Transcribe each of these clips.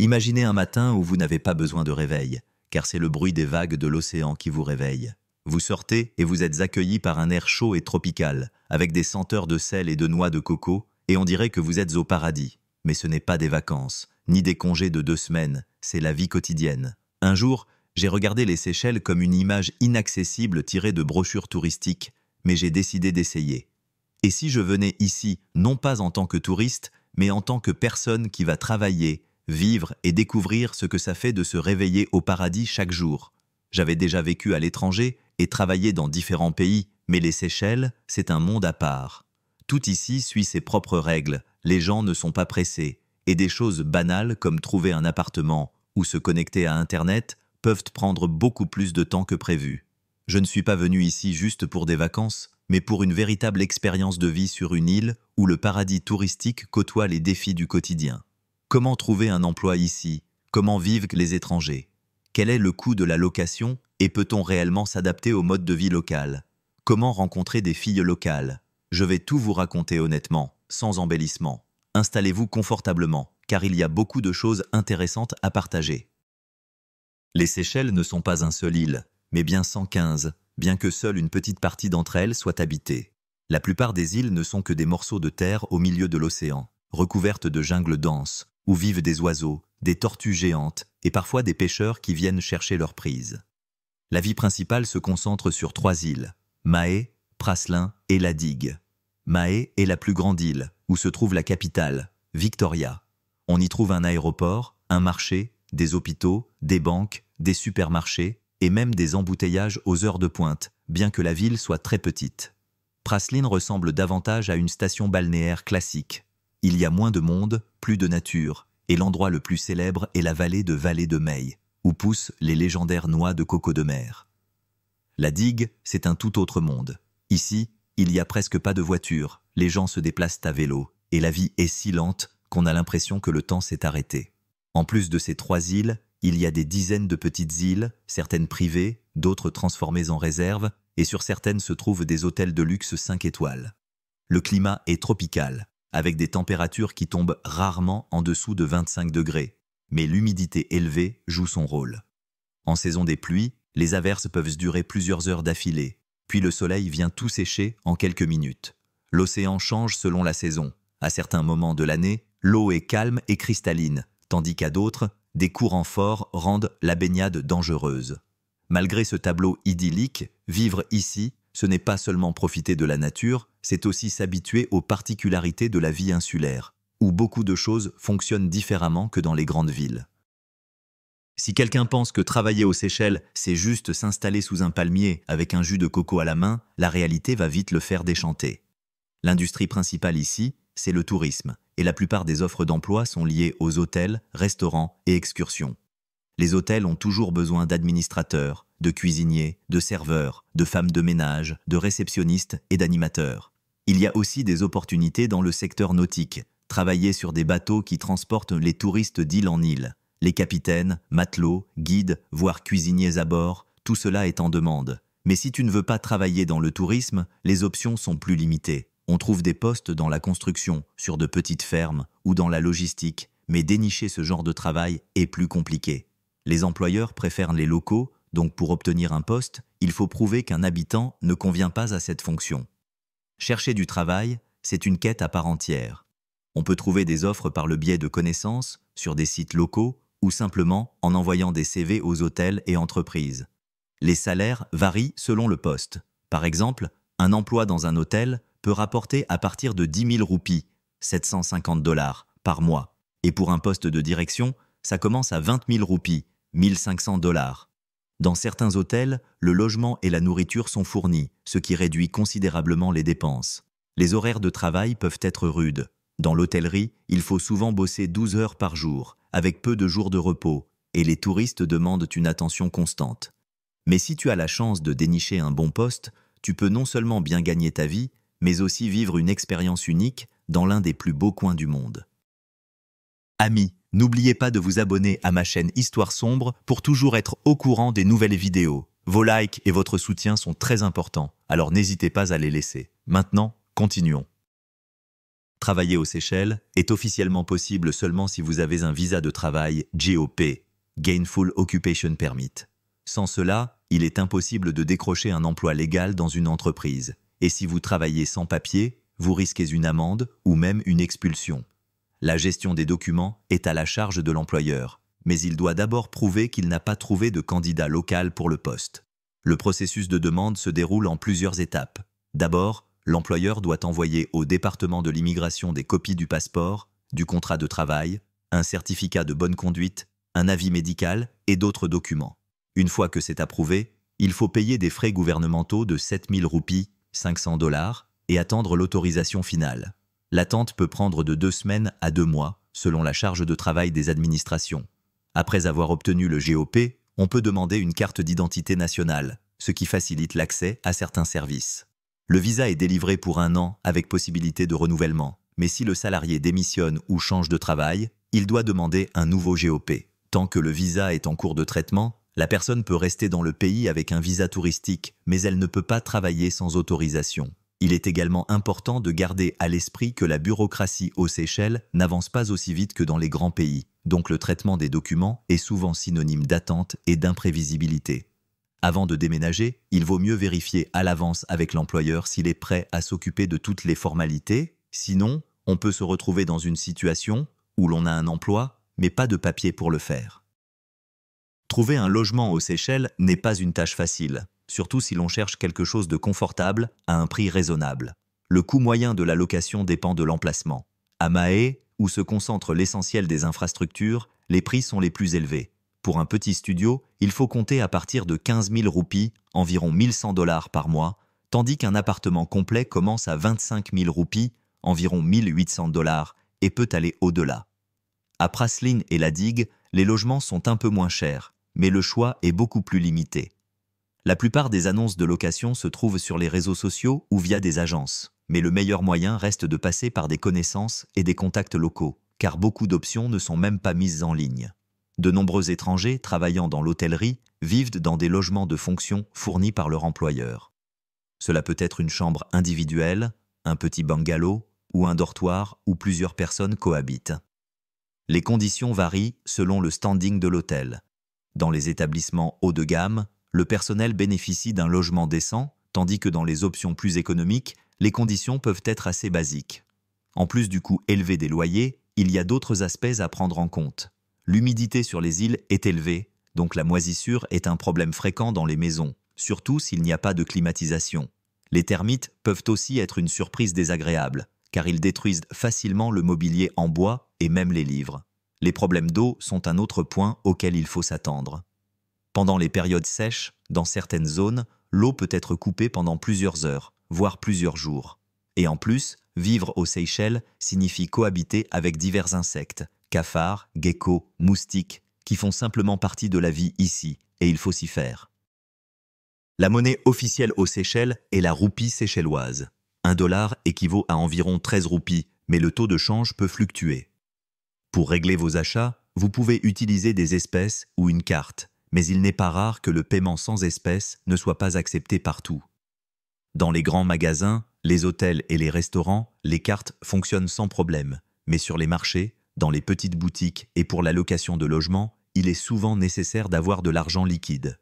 Imaginez un matin où vous n'avez pas besoin de réveil, car c'est le bruit des vagues de l'océan qui vous réveille. Vous sortez et vous êtes accueilli par un air chaud et tropical, avec des senteurs de sel et de noix de coco, et on dirait que vous êtes au paradis. Mais ce n'est pas des vacances, ni des congés de 2 semaines, c'est la vie quotidienne. Un jour, j'ai regardé les Seychelles comme une image inaccessible tirée de brochures touristiques, mais j'ai décidé d'essayer. Et si je venais ici, non pas en tant que touriste, mais en tant que personne qui va travailler, vivre et découvrir ce que ça fait de se réveiller au paradis chaque jour? J'avais déjà vécu à l'étranger et travaillé dans différents pays, mais les Seychelles, c'est un monde à part. Tout ici suit ses propres règles, les gens ne sont pas pressés, et des choses banales comme trouver un appartement ou se connecter à Internet peuvent prendre beaucoup plus de temps que prévu. Je ne suis pas venu ici juste pour des vacances, mais pour une véritable expérience de vie sur une île où le paradis touristique côtoie les défis du quotidien. Comment trouver un emploi ici? Comment vivent les étrangers? Quel est le coût de la location et peut-on réellement s'adapter au mode de vie local? Comment rencontrer des filles locales? Je vais tout vous raconter honnêtement, sans embellissement. Installez-vous confortablement, car il y a beaucoup de choses intéressantes à partager. Les Seychelles ne sont pas un seul île, mais bien 115, bien que seule une petite partie d'entre elles soit habitée. La plupart des îles ne sont que des morceaux de terre au milieu de l'océan, recouvertes de jungles denses, où vivent des oiseaux, des tortues géantes et parfois des pêcheurs qui viennent chercher leur prise. La vie principale se concentre sur 3 îles, Mahé, Praslin et La Digue. Mahé est la plus grande île, où se trouve la capitale, Victoria. On y trouve un aéroport, un marché, des hôpitaux, des banques, des supermarchés et même des embouteillages aux heures de pointe, bien que la ville soit très petite. Praslin ressemble davantage à une station balnéaire classique. Il y a moins de monde, plus de nature, et l'endroit le plus célèbre est la vallée de Mey, où poussent les légendaires noix de coco de mer. La Digue, c'est un tout autre monde. Ici, il n'y a presque pas de voitures, les gens se déplacent à vélo, et la vie est si lente qu'on a l'impression que le temps s'est arrêté. En plus de ces 3 îles, il y a des dizaines de petites îles, certaines privées, d'autres transformées en réserves, et sur certaines se trouvent des hôtels de luxe 5 étoiles. Le climat est tropical, avec des températures qui tombent rarement en dessous de 25 degrés, mais l'humidité élevée joue son rôle. En saison des pluies, les averses peuvent durer plusieurs heures d'affilée, puis le soleil vient tout sécher en quelques minutes. L'océan change selon la saison. À certains moments de l'année, l'eau est calme et cristalline, tandis qu'à d'autres, des courants forts rendent la baignade dangereuse. Malgré ce tableau idyllique, vivre ici, ce n'est pas seulement profiter de la nature, c'est aussi s'habituer aux particularités de la vie insulaire, où beaucoup de choses fonctionnent différemment que dans les grandes villes. Si quelqu'un pense que travailler aux Seychelles, c'est juste s'installer sous un palmier avec un jus de coco à la main, la réalité va vite le faire déchanter. L'industrie principale ici, c'est le tourisme, et la plupart des offres d'emploi sont liées aux hôtels, restaurants et excursions. Les hôtels ont toujours besoin d'administrateurs, de cuisiniers, de serveurs, de femmes de ménage, de réceptionnistes et d'animateurs. Il y a aussi des opportunités dans le secteur nautique, travailler sur des bateaux qui transportent les touristes d'île en île. Les capitaines, matelots, guides, voire cuisiniers à bord, tout cela est en demande. Mais si tu ne veux pas travailler dans le tourisme, les options sont plus limitées. On trouve des postes dans la construction, sur de petites fermes ou dans la logistique, mais dénicher ce genre de travail est plus compliqué. Les employeurs préfèrent les locaux, donc pour obtenir un poste, il faut prouver qu'un habitant ne convient pas à cette fonction. Chercher du travail, c'est une quête à part entière. On peut trouver des offres par le biais de connaissances, sur des sites locaux, ou simplement en envoyant des CV aux hôtels et entreprises. Les salaires varient selon le poste. Par exemple, un emploi dans un hôtel peut rapporter à partir de 10 000 roupies, 750 $, par mois. Et pour un poste de direction, ça commence à 20 000 roupies, 1 500 $. Dans certains hôtels, le logement et la nourriture sont fournis, ce qui réduit considérablement les dépenses. Les horaires de travail peuvent être rudes. Dans l'hôtellerie, il faut souvent bosser 12 heures par jour, avec peu de jours de repos, et les touristes demandent une attention constante. Mais si tu as la chance de dénicher un bon poste, tu peux non seulement bien gagner ta vie, mais aussi vivre une expérience unique dans l'un des plus beaux coins du monde. Amis, n'oubliez pas de vous abonner à ma chaîne Histoire Sombre pour toujours être au courant des nouvelles vidéos. Vos likes et votre soutien sont très importants, alors n'hésitez pas à les laisser. Maintenant, continuons. Travailler aux Seychelles est officiellement possible seulement si vous avez un visa de travail GOP, Gainful Occupation Permit. Sans cela, il est impossible de décrocher un emploi légal dans une entreprise. Et si vous travaillez sans papier, vous risquez une amende ou même une expulsion. La gestion des documents est à la charge de l'employeur, mais il doit d'abord prouver qu'il n'a pas trouvé de candidat local pour le poste. Le processus de demande se déroule en plusieurs étapes. D'abord, l'employeur doit envoyer au département de l'immigration des copies du passeport, du contrat de travail, un certificat de bonne conduite, un avis médical et d'autres documents. Une fois que c'est approuvé, il faut payer des frais gouvernementaux de 7 000 roupies, 500 $, et attendre l'autorisation finale. L'attente peut prendre de 2 semaines à 2 mois, selon la charge de travail des administrations. Après avoir obtenu le GOP, on peut demander une carte d'identité nationale, ce qui facilite l'accès à certains services. Le visa est délivré pour 1 an avec possibilité de renouvellement, mais si le salarié démissionne ou change de travail, il doit demander un nouveau GOP. Tant que le visa est en cours de traitement, la personne peut rester dans le pays avec un visa touristique, mais elle ne peut pas travailler sans autorisation. Il est également important de garder à l'esprit que la bureaucratie aux Seychelles n'avance pas aussi vite que dans les grands pays, donc le traitement des documents est souvent synonyme d'attente et d'imprévisibilité. Avant de déménager, il vaut mieux vérifier à l'avance avec l'employeur s'il est prêt à s'occuper de toutes les formalités, sinon on peut se retrouver dans une situation où l'on a un emploi, mais pas de papier pour le faire. Trouver un logement aux Seychelles n'est pas une tâche facile, surtout si l'on cherche quelque chose de confortable à un prix raisonnable. Le coût moyen de la location dépend de l'emplacement. À Mahé, où se concentre l'essentiel des infrastructures, les prix sont les plus élevés. Pour un petit studio, il faut compter à partir de 15 000 roupies, environ 1 100 $ par mois, tandis qu'un appartement complet commence à 25 000 roupies, environ 1 800 $, et peut aller au-delà. À Praslin et la Digue, les logements sont un peu moins chers, mais le choix est beaucoup plus limité. La plupart des annonces de location se trouvent sur les réseaux sociaux ou via des agences, mais le meilleur moyen reste de passer par des connaissances et des contacts locaux, car beaucoup d'options ne sont même pas mises en ligne. De nombreux étrangers travaillant dans l'hôtellerie vivent dans des logements de fonction fournis par leur employeur. Cela peut être une chambre individuelle, un petit bungalow ou un dortoir où plusieurs personnes cohabitent. Les conditions varient selon le standing de l'hôtel. Dans les établissements haut de gamme, le personnel bénéficie d'un logement décent, tandis que dans les options plus économiques, les conditions peuvent être assez basiques. En plus du coût élevé des loyers, il y a d'autres aspects à prendre en compte. L'humidité sur les îles est élevée, donc la moisissure est un problème fréquent dans les maisons, surtout s'il n'y a pas de climatisation. Les termites peuvent aussi être une surprise désagréable, car ils détruisent facilement le mobilier en bois et même les livres. Les problèmes d'eau sont un autre point auquel il faut s'attendre. Pendant les périodes sèches, dans certaines zones, l'eau peut être coupée pendant plusieurs heures, voire plusieurs jours. Et en plus, vivre aux Seychelles signifie cohabiter avec divers insectes, cafards, geckos, moustiques, qui font simplement partie de la vie ici, et il faut s'y faire. La monnaie officielle aux Seychelles est la roupie séchelloise. 1 $ équivaut à environ 13 roupies, mais le taux de change peut fluctuer. Pour régler vos achats, vous pouvez utiliser des espèces ou une carte, mais il n'est pas rare que le paiement sans espèces ne soit pas accepté partout. Dans les grands magasins, les hôtels et les restaurants, les cartes fonctionnent sans problème, mais sur les marchés, dans les petites boutiques et pour la location de logements, il est souvent nécessaire d'avoir de l'argent liquide.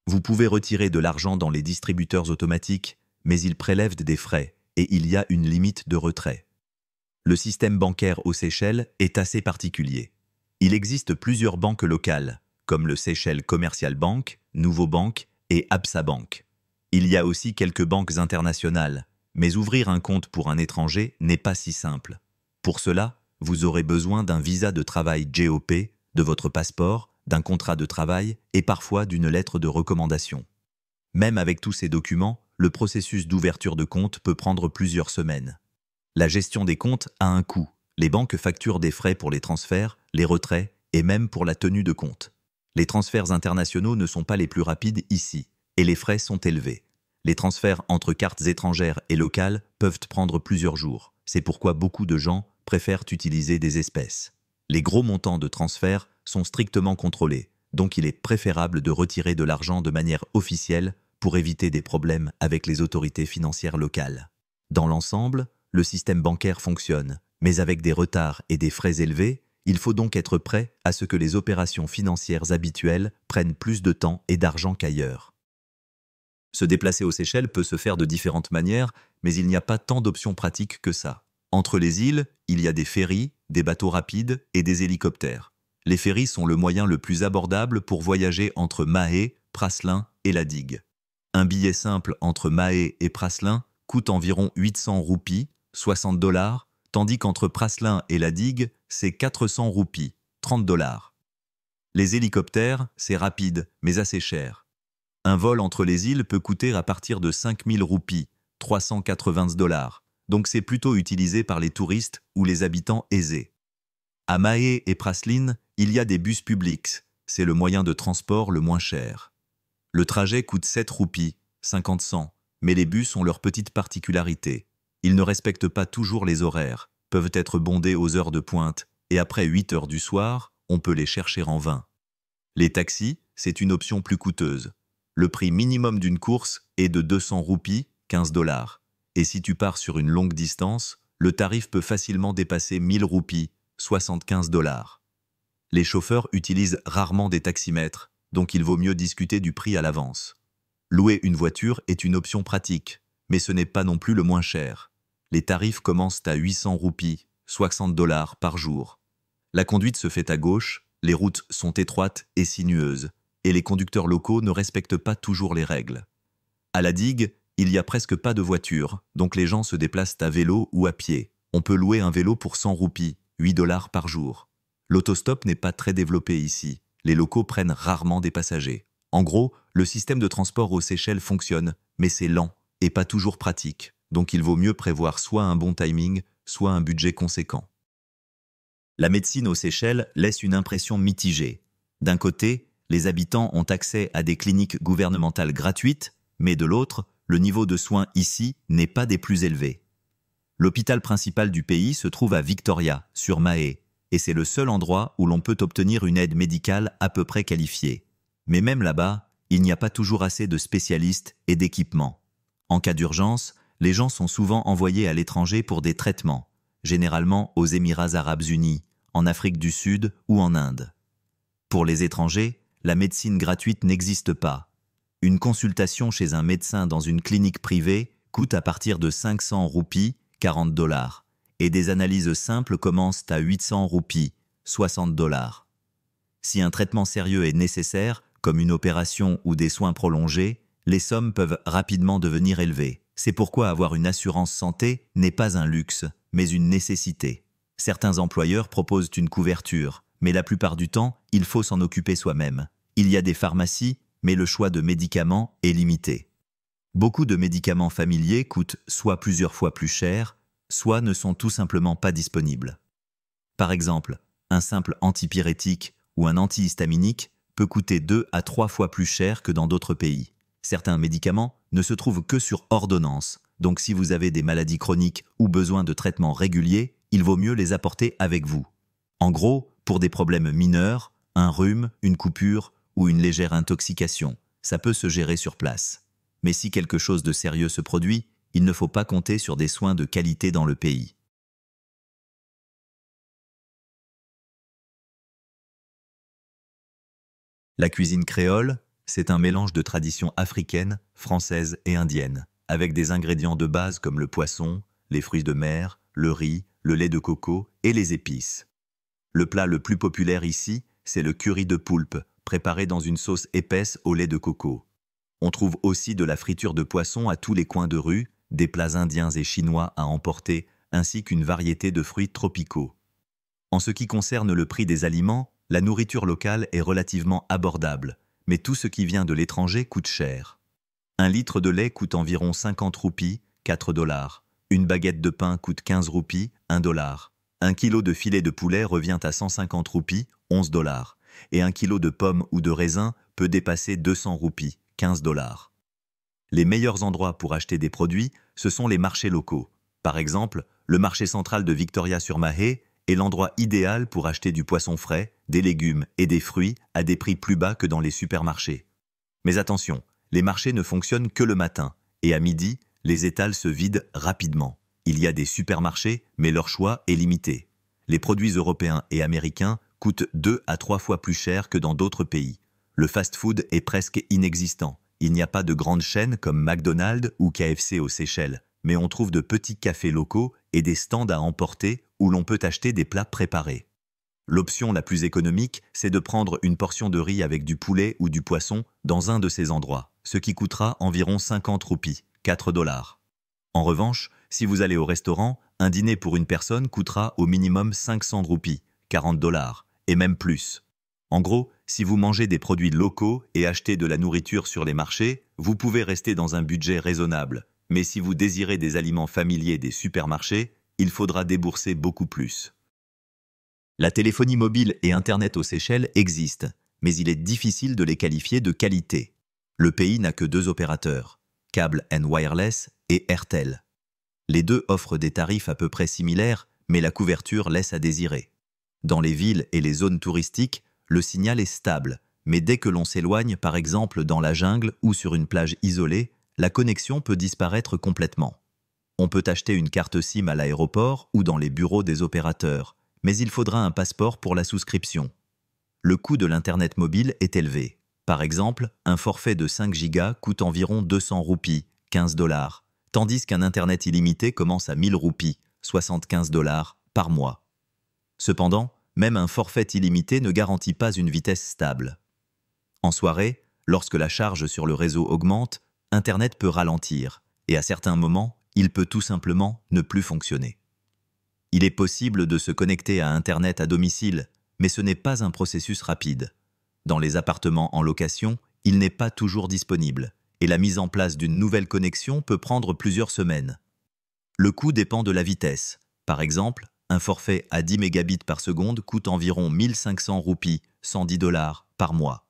Vous pouvez retirer de l'argent dans les distributeurs automatiques, mais ils prélèvent des frais et il y a une limite de retrait. Le système bancaire aux Seychelles est assez particulier. Il existe plusieurs banques locales, comme le Seychelles Commercial Bank, Nouveau Bank et Absa Bank. Il y a aussi quelques banques internationales, mais ouvrir un compte pour un étranger n'est pas si simple. Pour cela, vous aurez besoin d'un visa de travail GOP, de votre passeport, d'un contrat de travail et parfois d'une lettre de recommandation. Même avec tous ces documents, le processus d'ouverture de compte peut prendre plusieurs semaines. La gestion des comptes a un coût. Les banques facturent des frais pour les transferts, les retraits et même pour la tenue de compte. Les transferts internationaux ne sont pas les plus rapides ici, et les frais sont élevés. Les transferts entre cartes étrangères et locales peuvent prendre plusieurs jours. C'est pourquoi beaucoup de gens préfèrent utiliser des espèces. Les gros montants de transferts sont strictement contrôlés, donc il est préférable de retirer de l'argent de manière officielle pour éviter des problèmes avec les autorités financières locales. Dans l'ensemble, le système bancaire fonctionne, mais avec des retards et des frais élevés, il faut donc être prêt à ce que les opérations financières habituelles prennent plus de temps et d'argent qu'ailleurs. Se déplacer aux Seychelles peut se faire de différentes manières, mais il n'y a pas tant d'options pratiques que ça. Entre les îles, il y a des ferries, des bateaux rapides et des hélicoptères. Les ferries sont le moyen le plus abordable pour voyager entre Mahé, Praslin et la digue. Un billet simple entre Mahé et Praslin coûte environ 800 roupies, 60 $, tandis qu'entre Praslin et la digue, c'est 400 roupies, 30 $. Les hélicoptères, c'est rapide, mais assez cher. Un vol entre les îles peut coûter à partir de 5000 roupies, 380 $, donc c'est plutôt utilisé par les touristes ou les habitants aisés. À Mahé et Praslin, il y a des bus publics, c'est le moyen de transport le moins cher. Le trajet coûte 7 roupies, 50 cents, mais les bus ont leur petite particularité. Ils ne respectent pas toujours les horaires, peuvent être bondés aux heures de pointe, et après 8 heures du soir, on peut les chercher en vain. Les taxis, c'est une option plus coûteuse. Le prix minimum d'une course est de 200 roupies, 15 $. Et si tu pars sur une longue distance, le tarif peut facilement dépasser 1000 roupies, 75 $. Les chauffeurs utilisent rarement des taximètres, donc il vaut mieux discuter du prix à l'avance. Louer une voiture est une option pratique, mais ce n'est pas non plus le moins cher. Les tarifs commencent à 800 roupies, 60 $ par jour. La conduite se fait à gauche, les routes sont étroites et sinueuses, et les conducteurs locaux ne respectent pas toujours les règles. À la digue, il n'y a presque pas de voitures, donc les gens se déplacent à vélo ou à pied. On peut louer un vélo pour 100 roupies, 8 $ par jour. L'autostop n'est pas très développé ici. Les locaux prennent rarement des passagers. En gros, le système de transport aux Seychelles fonctionne, mais c'est lent et pas toujours pratique. Donc il vaut mieux prévoir soit un bon timing, soit un budget conséquent. La médecine aux Seychelles laisse une impression mitigée. D'un côté, les habitants ont accès à des cliniques gouvernementales gratuites, mais de l'autre, le niveau de soins ici n'est pas des plus élevés. L'hôpital principal du pays se trouve à Victoria, sur Mahé, et c'est le seul endroit où l'on peut obtenir une aide médicale à peu près qualifiée. Mais même là-bas, il n'y a pas toujours assez de spécialistes et d'équipements. En cas d'urgence, les gens sont souvent envoyés à l'étranger pour des traitements, généralement aux Émirats arabes unis, en Afrique du Sud ou en Inde. Pour les étrangers, la médecine gratuite n'existe pas. Une consultation chez un médecin dans une clinique privée coûte à partir de 500 roupies, 40 $, et des analyses simples commencent à 800 roupies, 60 $. Si un traitement sérieux est nécessaire, comme une opération ou des soins prolongés, les sommes peuvent rapidement devenir élevées. C'est pourquoi avoir une assurance santé n'est pas un luxe, mais une nécessité. Certains employeurs proposent une couverture, mais la plupart du temps, il faut s'en occuper soi-même. Il y a des pharmacies, mais le choix de médicaments est limité. Beaucoup de médicaments familiers coûtent soit plusieurs fois plus cher, soit ne sont tout simplement pas disponibles. Par exemple, un simple antipyrétique ou un antihistaminique peut coûter 2 à 3 fois plus cher que dans d'autres pays. Certains médicaments ne se trouvent que sur ordonnance, donc si vous avez des maladies chroniques ou besoin de traitements réguliers, il vaut mieux les apporter avec vous. En gros, pour des problèmes mineurs, un rhume, une coupure ou une légère intoxication, ça peut se gérer sur place. Mais si quelque chose de sérieux se produit, il ne faut pas compter sur des soins de qualité dans le pays. La cuisine créole, c'est un mélange de traditions africaines, françaises et indiennes, avec des ingrédients de base comme le poisson, les fruits de mer, le riz, le lait de coco et les épices. Le plat le plus populaire ici, c'est le curry de poulpe, préparé dans une sauce épaisse au lait de coco. On trouve aussi de la friture de poisson à tous les coins de rue, des plats indiens et chinois à emporter, ainsi qu'une variété de fruits tropicaux. En ce qui concerne le prix des aliments, la nourriture locale est relativement abordable, mais tout ce qui vient de l'étranger coûte cher. Un litre de lait coûte environ 50 roupies, 4 $. Une baguette de pain coûte 15 roupies, 1 $. Un kilo de filet de poulet revient à 150 roupies, 11 $. Et un kilo de pommes ou de raisins peut dépasser 200 roupies, 15 $. Les meilleurs endroits pour acheter des produits, ce sont les marchés locaux. Par exemple, le marché central de Victoria-sur-Mahé est l'endroit idéal pour acheter du poisson frais, des légumes et des fruits à des prix plus bas que dans les supermarchés. Mais attention, les marchés ne fonctionnent que le matin, et à midi, les étals se vident rapidement. Il y a des supermarchés, mais leur choix est limité. Les produits européens et américains coûtent 2 à 3 fois plus cher que dans d'autres pays. Le fast-food est presque inexistant. Il n'y a pas de grandes chaînes comme McDonald's ou KFC aux Seychelles, mais on trouve de petits cafés locaux et des stands à emporter où l'on peut acheter des plats préparés. L'option la plus économique, c'est de prendre une portion de riz avec du poulet ou du poisson dans un de ces endroits, ce qui coûtera environ 50 roupies, 4 $. En revanche, si vous allez au restaurant, un dîner pour une personne coûtera au minimum 500 roupies, 40 $, et même plus. En gros, si vous mangez des produits locaux et achetez de la nourriture sur les marchés, vous pouvez rester dans un budget raisonnable. Mais si vous désirez des aliments familiers des supermarchés, il faudra débourser beaucoup plus. La téléphonie mobile et Internet aux Seychelles existent, mais il est difficile de les qualifier de qualité. Le pays n'a que 2 opérateurs, Cable & Wireless et Airtel. Les deux offrent des tarifs à peu près similaires, mais la couverture laisse à désirer. Dans les villes et les zones touristiques, le signal est stable, mais dès que l'on s'éloigne, par exemple dans la jungle ou sur une plage isolée, la connexion peut disparaître complètement. On peut acheter une carte SIM à l'aéroport ou dans les bureaux des opérateurs, mais il faudra un passeport pour la souscription. Le coût de l'Internet mobile est élevé. Par exemple, un forfait de 5 gigas coûte environ 200 roupies, 15 $, tandis qu'un Internet illimité commence à 1000 roupies, 75 $, par mois. Cependant, même un forfait illimité ne garantit pas une vitesse stable. En soirée, lorsque la charge sur le réseau augmente, Internet peut ralentir, et à certains moments, il peut tout simplement ne plus fonctionner. Il est possible de se connecter à Internet à domicile, mais ce n'est pas un processus rapide. Dans les appartements en location, il n'est pas toujours disponible, et la mise en place d'une nouvelle connexion peut prendre plusieurs semaines. Le coût dépend de la vitesse. Par exemple, un forfait à 10 mégabits par seconde coûte environ 1500 roupies, 110 $, par mois.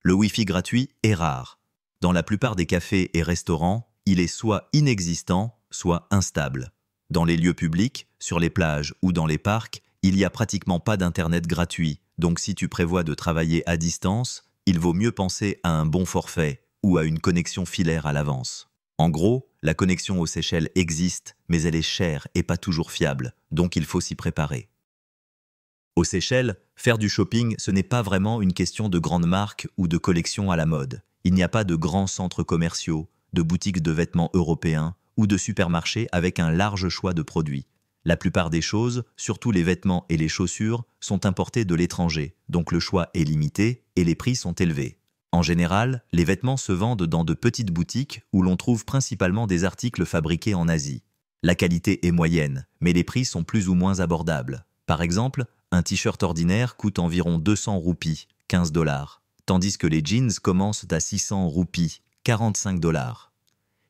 Le Wi-Fi gratuit est rare. Dans la plupart des cafés et restaurants, il est soit inexistant, soit instable. Dans les lieux publics, sur les plages ou dans les parcs, il n'y a pratiquement pas d'Internet gratuit, donc si tu prévois de travailler à distance, il vaut mieux penser à un bon forfait ou à une connexion filaire à l'avance. En gros, la connexion aux Seychelles existe, mais elle est chère et pas toujours fiable, donc il faut s'y préparer. Aux Seychelles, faire du shopping, ce n'est pas vraiment une question de grandes marques ou de collections à la mode. Il n'y a pas de grands centres commerciaux, de boutiques de vêtements européens ou de supermarchés avec un large choix de produits. La plupart des choses, surtout les vêtements et les chaussures, sont importées de l'étranger, donc le choix est limité et les prix sont élevés. En général, les vêtements se vendent dans de petites boutiques où l'on trouve principalement des articles fabriqués en Asie. La qualité est moyenne, mais les prix sont plus ou moins abordables. Par exemple, un t-shirt ordinaire coûte environ 200 roupies, 15 $, tandis que les jeans commencent à 600 roupies, 45 $.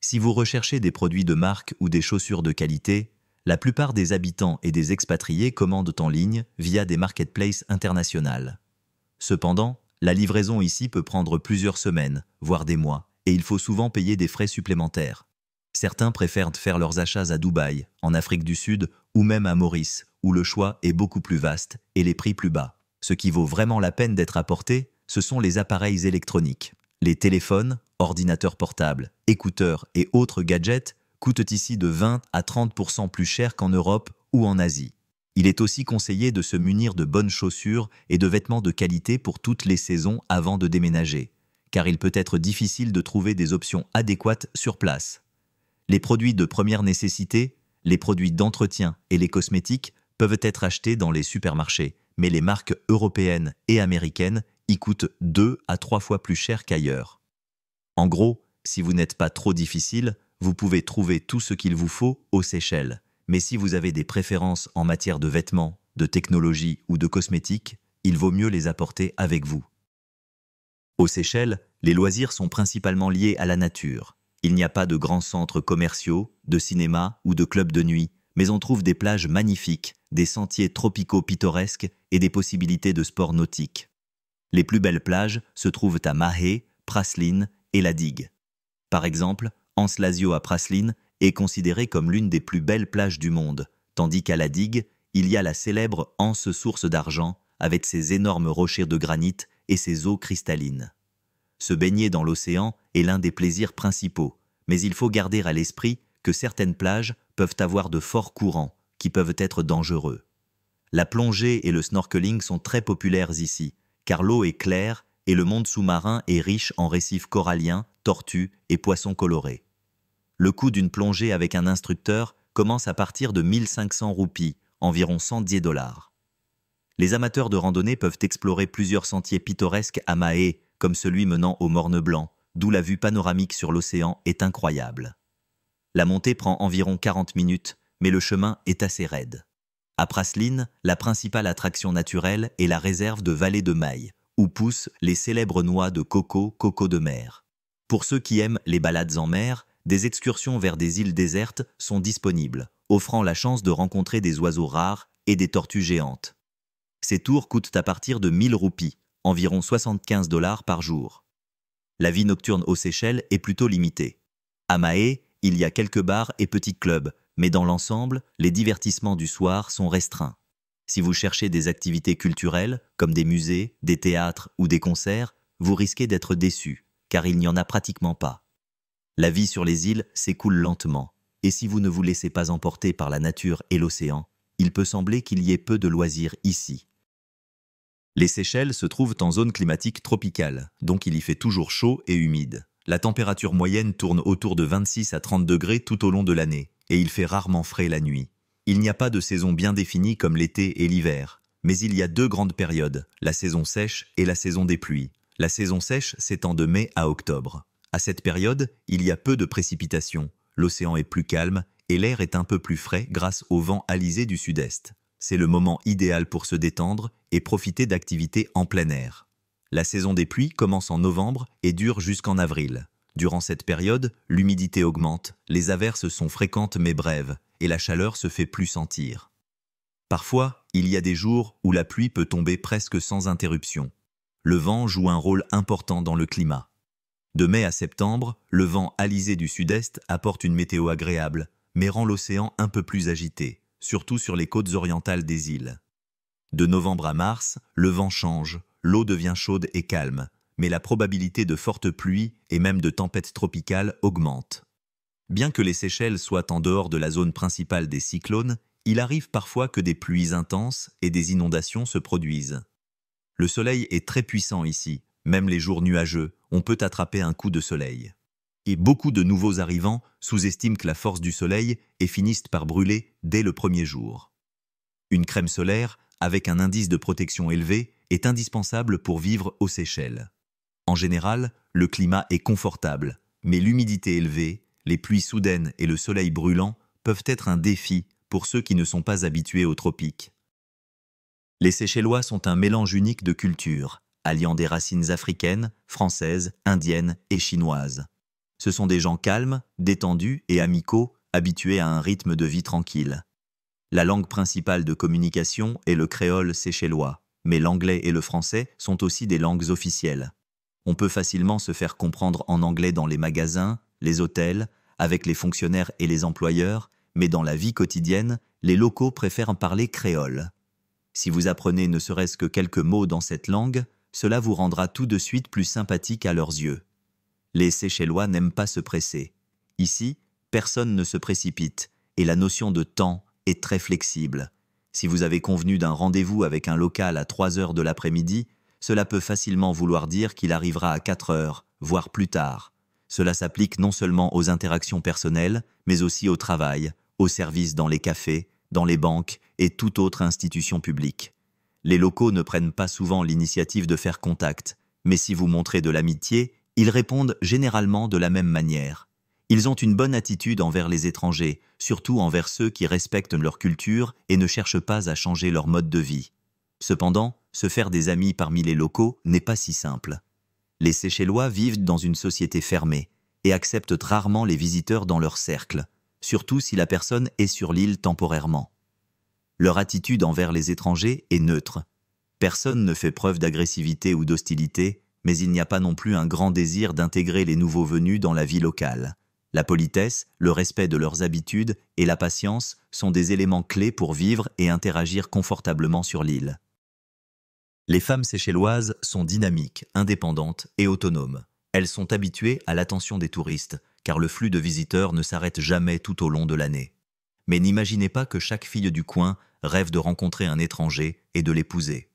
Si vous recherchez des produits de marque ou des chaussures de qualité, la plupart des habitants et des expatriés commandent en ligne via des marketplaces internationales. Cependant, la livraison ici peut prendre plusieurs semaines, voire des mois, et il faut souvent payer des frais supplémentaires. Certains préfèrent faire leurs achats à Dubaï, en Afrique du Sud ou même à Maurice, où le choix est beaucoup plus vaste et les prix plus bas. Ce qui vaut vraiment la peine d'être apporté, ce sont les appareils électroniques. Les téléphones, ordinateurs portables, écouteurs et autres gadgets coûtent ici de 20 à 30% plus cher qu'en Europe ou en Asie. Il est aussi conseillé de se munir de bonnes chaussures et de vêtements de qualité pour toutes les saisons avant de déménager, car il peut être difficile de trouver des options adéquates sur place. Les produits de première nécessité, les produits d'entretien et les cosmétiques peuvent être achetés dans les supermarchés, mais les marques européennes et américaines y coûtent 2 à 3 fois plus cher qu'ailleurs. En gros, si vous n'êtes pas trop difficile, vous pouvez trouver tout ce qu'il vous faut aux Seychelles. Mais si vous avez des préférences en matière de vêtements, de technologie ou de cosmétiques, il vaut mieux les apporter avec vous. Aux Seychelles, les loisirs sont principalement liés à la nature. Il n'y a pas de grands centres commerciaux, de cinéma ou de clubs de nuit, mais on trouve des plages magnifiques, des sentiers tropicaux pittoresques et des possibilités de sports nautiques. Les plus belles plages se trouvent à Mahé, Praslin et La Digue. Par exemple, Anse-Lazio à Praslin est considérée comme l'une des plus belles plages du monde, tandis qu'à La Digue, il y a la célèbre Anse Source d'Argent avec ses énormes rochers de granit et ses eaux cristallines. Se baigner dans l'océan est l'un des plaisirs principaux, mais il faut garder à l'esprit que certaines plages peuvent avoir de forts courants qui peuvent être dangereux. La plongée et le snorkeling sont très populaires ici, car l'eau est claire et le monde sous-marin est riche en récifs coralliens, tortues et poissons colorés. Le coût d'une plongée avec un instructeur commence à partir de 1500 roupies, environ 110 $. Les amateurs de randonnée peuvent explorer plusieurs sentiers pittoresques à Mahé, comme celui menant au Morne Blanc, d'où la vue panoramique sur l'océan est incroyable. La montée prend environ 40 minutes, mais le chemin est assez raide. À Praslin, la principale attraction naturelle est la réserve de Vallée de Maille, où poussent les célèbres noix de coco de mer. Pour ceux qui aiment les balades en mer, des excursions vers des îles désertes sont disponibles, offrant la chance de rencontrer des oiseaux rares et des tortues géantes. Ces tours coûtent à partir de 1000 roupies, environ 75 $ par jour. La vie nocturne aux Seychelles est plutôt limitée. À Mahé, il y a quelques bars et petits clubs, mais dans l'ensemble, les divertissements du soir sont restreints. Si vous cherchez des activités culturelles, comme des musées, des théâtres ou des concerts, vous risquez d'être déçus, car il n'y en a pratiquement pas. La vie sur les îles s'écoule lentement, et si vous ne vous laissez pas emporter par la nature et l'océan, il peut sembler qu'il y ait peu de loisirs ici. Les Seychelles se trouvent en zone climatique tropicale, donc il y fait toujours chaud et humide. La température moyenne tourne autour de 26 à 30 degrés tout au long de l'année, et il fait rarement frais la nuit. Il n'y a pas de saison bien définie comme l'été et l'hiver, mais il y a deux grandes périodes, la saison sèche et la saison des pluies. La saison sèche s'étend de mai à octobre. À cette période, il y a peu de précipitations, l'océan est plus calme et l'air est un peu plus frais grâce au vent alizé du sud-est. C'est le moment idéal pour se détendre et profiter d'activités en plein air. La saison des pluies commence en novembre et dure jusqu'en avril. Durant cette période, l'humidité augmente, les averses sont fréquentes mais brèves, et la chaleur se fait plus sentir. Parfois, il y a des jours où la pluie peut tomber presque sans interruption. Le vent joue un rôle important dans le climat. De mai à septembre, le vent alizé du sud-est apporte une météo agréable, mais rend l'océan un peu plus agité, surtout sur les côtes orientales des îles. De novembre à mars, le vent change, l'eau devient chaude et calme, mais la probabilité de fortes pluies et même de tempêtes tropicales augmente. Bien que les Seychelles soient en dehors de la zone principale des cyclones, il arrive parfois que des pluies intenses et des inondations se produisent. Le soleil est très puissant ici, même les jours nuageux, on peut attraper un coup de soleil. Et beaucoup de nouveaux arrivants sous-estiment la force du soleil et finissent par brûler dès le premier jour. Une crème solaire, avec un indice de protection élevé, est indispensable pour vivre aux Seychelles. En général, le climat est confortable, mais l'humidité élevée, les pluies soudaines et le soleil brûlant peuvent être un défi pour ceux qui ne sont pas habitués aux tropiques. Les Seychellois sont un mélange unique de cultures, alliant des racines africaines, françaises, indiennes et chinoises. Ce sont des gens calmes, détendus et amicaux, habitués à un rythme de vie tranquille. La langue principale de communication est le créole seychellois, mais l'anglais et le français sont aussi des langues officielles. On peut facilement se faire comprendre en anglais dans les magasins, les hôtels, avec les fonctionnaires et les employeurs, mais dans la vie quotidienne, les locaux préfèrent parler créole. Si vous apprenez ne serait-ce que quelques mots dans cette langue, cela vous rendra tout de suite plus sympathique à leurs yeux. Les Seychellois n'aiment pas se presser. Ici, personne ne se précipite, et la notion de temps est très flexible. Si vous avez convenu d'un rendez-vous avec un local à 3 heures de l'après-midi, cela peut facilement vouloir dire qu'il arrivera à 4 heures, voire plus tard. Cela s'applique non seulement aux interactions personnelles, mais aussi au travail, aux services dans les cafés, dans les banques et toute autre institution publique. Les locaux ne prennent pas souvent l'initiative de faire contact, mais si vous montrez de l'amitié, ils répondent généralement de la même manière. Ils ont une bonne attitude envers les étrangers, surtout envers ceux qui respectent leur culture et ne cherchent pas à changer leur mode de vie. Cependant, se faire des amis parmi les locaux n'est pas si simple. Les Seychellois vivent dans une société fermée et acceptent rarement les visiteurs dans leur cercle, surtout si la personne est sur l'île temporairement. Leur attitude envers les étrangers est neutre. Personne ne fait preuve d'agressivité ou d'hostilité, mais il n'y a pas non plus un grand désir d'intégrer les nouveaux venus dans la vie locale. La politesse, le respect de leurs habitudes et la patience sont des éléments clés pour vivre et interagir confortablement sur l'île. Les femmes seychelloises sont dynamiques, indépendantes et autonomes. Elles sont habituées à l'attention des touristes, car le flux de visiteurs ne s'arrête jamais tout au long de l'année. Mais n'imaginez pas que chaque fille du coin rêve de rencontrer un étranger et de l'épouser.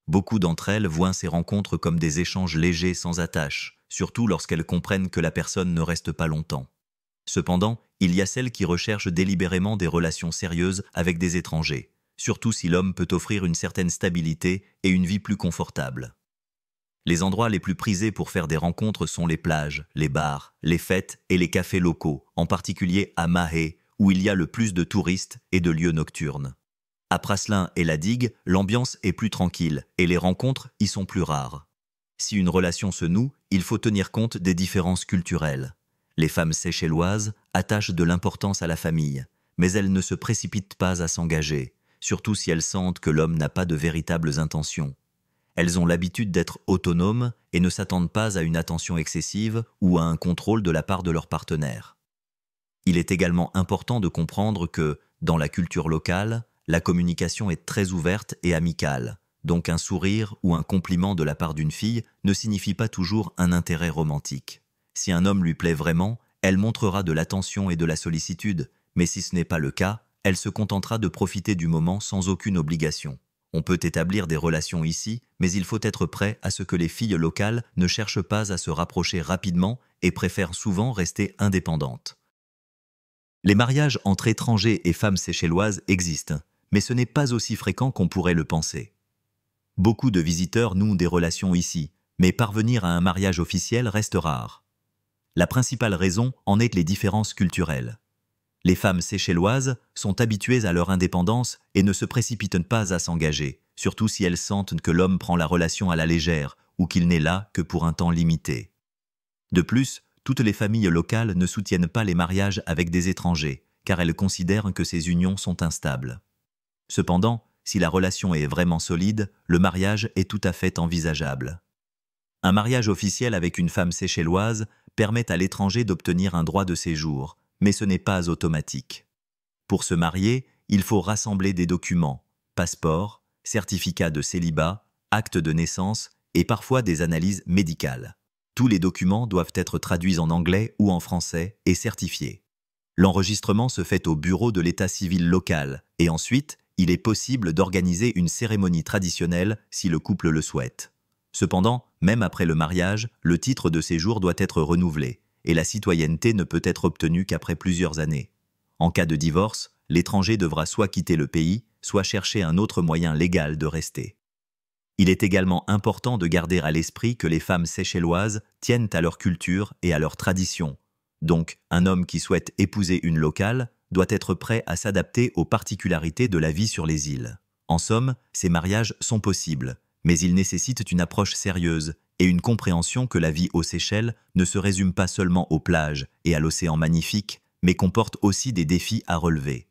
Beaucoup d'entre elles voient ces rencontres comme des échanges légers sans attache, surtout lorsqu'elles comprennent que la personne ne reste pas longtemps. Cependant, il y a celles qui recherchent délibérément des relations sérieuses avec des étrangers, surtout si l'homme peut offrir une certaine stabilité et une vie plus confortable. Les endroits les plus prisés pour faire des rencontres sont les plages, les bars, les fêtes et les cafés locaux, en particulier à Mahé, où il y a le plus de touristes et de lieux nocturnes. À Praslin et la Digue, l'ambiance est plus tranquille et les rencontres y sont plus rares. Si une relation se noue, il faut tenir compte des différences culturelles. Les femmes séchelloises attachent de l'importance à la famille, mais elles ne se précipitent pas à s'engager, surtout si elles sentent que l'homme n'a pas de véritables intentions. Elles ont l'habitude d'être autonomes et ne s'attendent pas à une attention excessive ou à un contrôle de la part de leur partenaire. Il est également important de comprendre que, dans la culture locale, la communication est très ouverte et amicale, donc un sourire ou un compliment de la part d'une fille ne signifie pas toujours un intérêt romantique. Si un homme lui plaît vraiment, elle montrera de l'attention et de la sollicitude, mais si ce n'est pas le cas, elle se contentera de profiter du moment sans aucune obligation. On peut établir des relations ici, mais il faut être prêt à ce que les filles locales ne cherchent pas à se rapprocher rapidement et préfèrent souvent rester indépendantes. Les mariages entre étrangers et femmes séchelloises existent, mais ce n'est pas aussi fréquent qu'on pourrait le penser. Beaucoup de visiteurs nouent des relations ici, mais parvenir à un mariage officiel reste rare. La principale raison en est les différences culturelles. Les femmes séchelloises sont habituées à leur indépendance et ne se précipitent pas à s'engager, surtout si elles sentent que l'homme prend la relation à la légère ou qu'il n'est là que pour un temps limité. De plus, toutes les familles locales ne soutiennent pas les mariages avec des étrangers, car elles considèrent que ces unions sont instables. Cependant, si la relation est vraiment solide, le mariage est tout à fait envisageable. Un mariage officiel avec une femme séchelloise permet à l'étranger d'obtenir un droit de séjour, mais ce n'est pas automatique. Pour se marier, il faut rassembler des documents, passeport, certificat de célibat, acte de naissance et parfois des analyses médicales. Tous les documents doivent être traduits en anglais ou en français et certifiés. L'enregistrement se fait au bureau de l'état civil local et ensuite, il est possible d'organiser une cérémonie traditionnelle si le couple le souhaite. Cependant, même après le mariage, le titre de séjour doit être renouvelé et la citoyenneté ne peut être obtenue qu'après plusieurs années. En cas de divorce, l'étranger devra soit quitter le pays, soit chercher un autre moyen légal de rester. Il est également important de garder à l'esprit que les femmes séchelloises tiennent à leur culture et à leurs traditions. Donc, un homme qui souhaite épouser une locale doit être prêt à s'adapter aux particularités de la vie sur les îles. En somme, ces mariages sont possibles, mais ils nécessitent une approche sérieuse et une compréhension que la vie aux Seychelles ne se résume pas seulement aux plages et à l'océan magnifique, mais comporte aussi des défis à relever.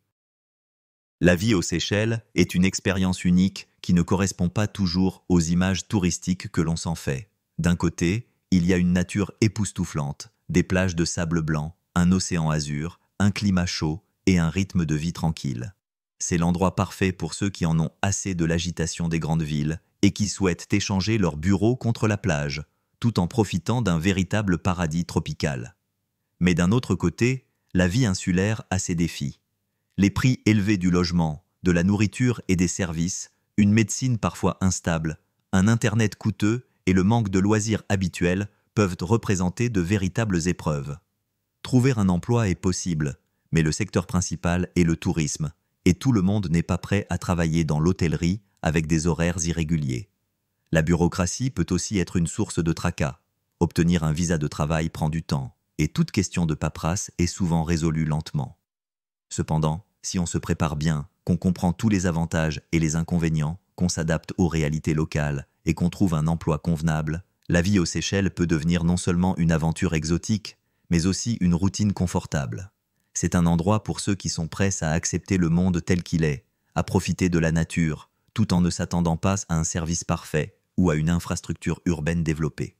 La vie aux Seychelles est une expérience unique qui ne correspond pas toujours aux images touristiques que l'on s'en fait. D'un côté, il y a une nature époustouflante, des plages de sable blanc, un océan azur, un climat chaud et un rythme de vie tranquille. C'est l'endroit parfait pour ceux qui en ont assez de l'agitation des grandes villes et qui souhaitent échanger leur bureau contre la plage, tout en profitant d'un véritable paradis tropical. Mais d'un autre côté, la vie insulaire a ses défis. Les prix élevés du logement, de la nourriture et des services, une médecine parfois instable, un Internet coûteux et le manque de loisirs habituels peuvent représenter de véritables épreuves. Trouver un emploi est possible, mais le secteur principal est le tourisme, et tout le monde n'est pas prêt à travailler dans l'hôtellerie avec des horaires irréguliers. La bureaucratie peut aussi être une source de tracas. Obtenir un visa de travail prend du temps, et toute question de paperasse est souvent résolue lentement. Cependant, si on se prépare bien, qu'on comprend tous les avantages et les inconvénients, qu'on s'adapte aux réalités locales et qu'on trouve un emploi convenable, la vie aux Seychelles peut devenir non seulement une aventure exotique, mais aussi une routine confortable. C'est un endroit pour ceux qui sont prêts à accepter le monde tel qu'il est, à profiter de la nature, tout en ne s'attendant pas à un service parfait ou à une infrastructure urbaine développée.